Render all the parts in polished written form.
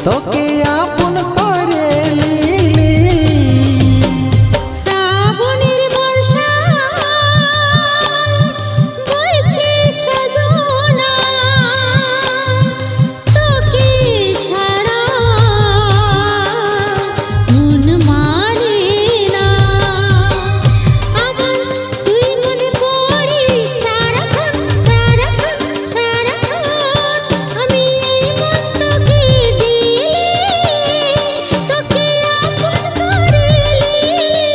তোকে আপন করে লিলি। শ্রাবণের বর্ষা বইছে সজনা, তোকে ছাড়া মন মানে না আমার। তুই মনে পড়িস সারাক্ষণ সারাক্ষণ সারাক্ষণ। আমি এই মন তোকে দিলি, তোকে আপন করে লিলি।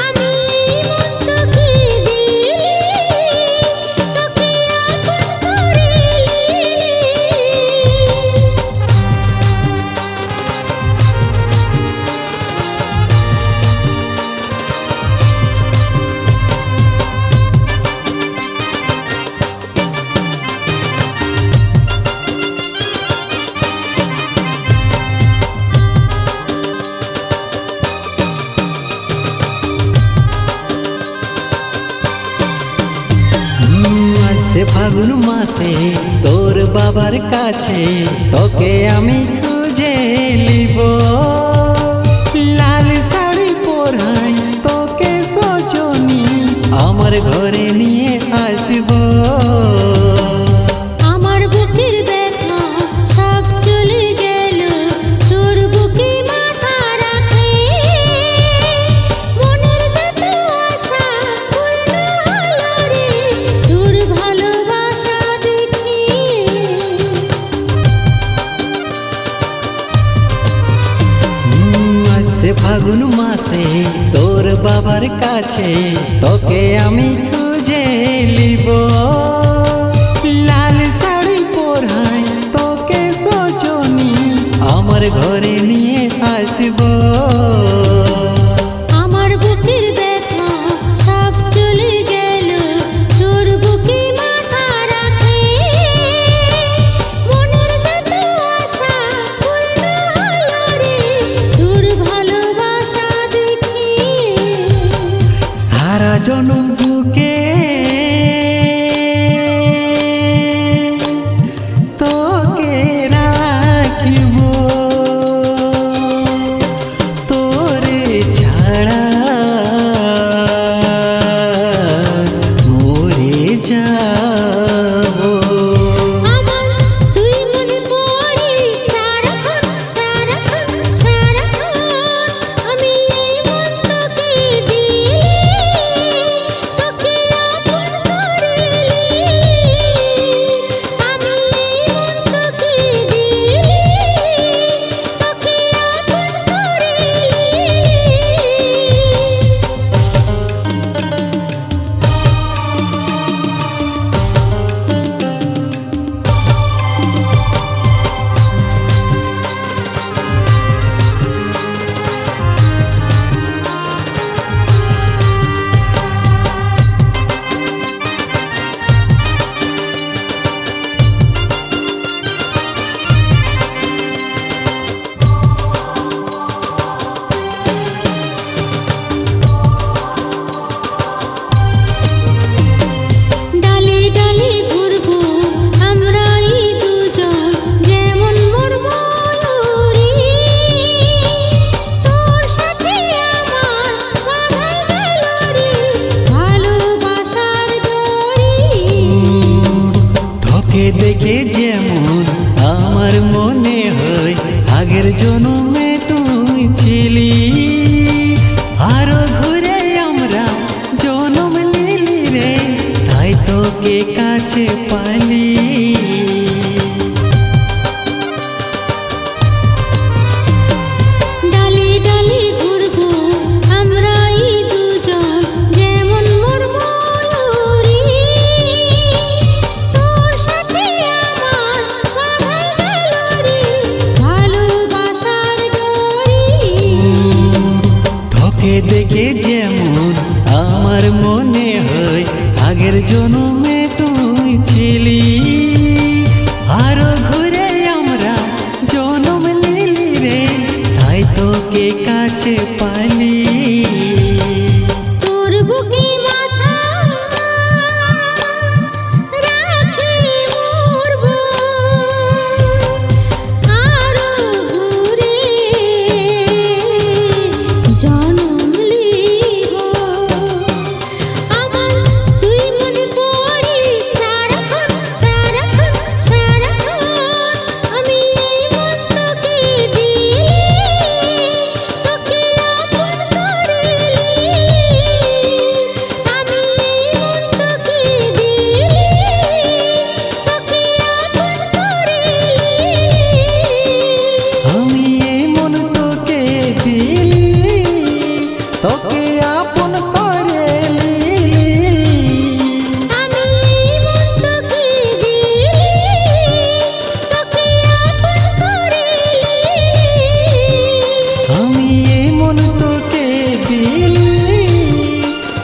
আমি এই মন তোকে দিলি, তোকে আপন করে লিলি। আসছে ফাগুন মাসে তোর বাবার কাছে তোকে আমি খুঁজে নিব। লাল শাড়ি পরাই তোকে সজনী আমার ঘরে নিয়ে আসব। আমার বুকের ব্যথা সব চলে গেল তোর বুকে মাথা রাখে। মনের যত আশা পূর্ণ হলো রে তোর ভালোবাসা দেখে। আসছে ফাগুন মাসে তোর বাবার কাছে তোকে আমি খুঁজে নিব। লাল শাড়ি পরাই তোকে সজনী আমার ঘরে নিয়ে আসব। আমার বুকের ব্যথা সব চলে গেল তোর বুকে মাথা রাখে। মনের যত আশা পূর্ণ হলো রে তোর ভালোবাসা দেখে। সারা জনম বুকে তোকে রাখিব, তোরে ছাড়া মরে যাব। আমার তুই মনে পড়িস সারাক্ষণ সারাক্ষণ সারাক্ষণ। আমি এই মন তোকে দিলি, তোকে আপন করে লিলি। আমি এই মন তোকে দিলি, তোকে আপন করে লিলি। ডালে ডালে ঘুরবো আমরা এই দুজন যেমন মোর ময়ূরী। তোর সাথে আমার বাঁধা গেল রে ভালোবাসার ডোরি। তোকে দেখে যেমন আমার মনে হয় আগের জন্মে তুই ছিলি। আরো ঘুরে আমরা জন্ম নিলি রে, তাই তোকে কাছে পালি। ডালে ডালে ঘুরবো আমরা এই দুজন যেমন মোর ময়ূরী। তোর সাথে আমার বাঁধা গেল রে ভালোবাসার ডোরি। তোকে দেখে যেমন আমার মনে হয় আগের জন্মে তুই ছিলি।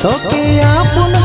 তোকে আপন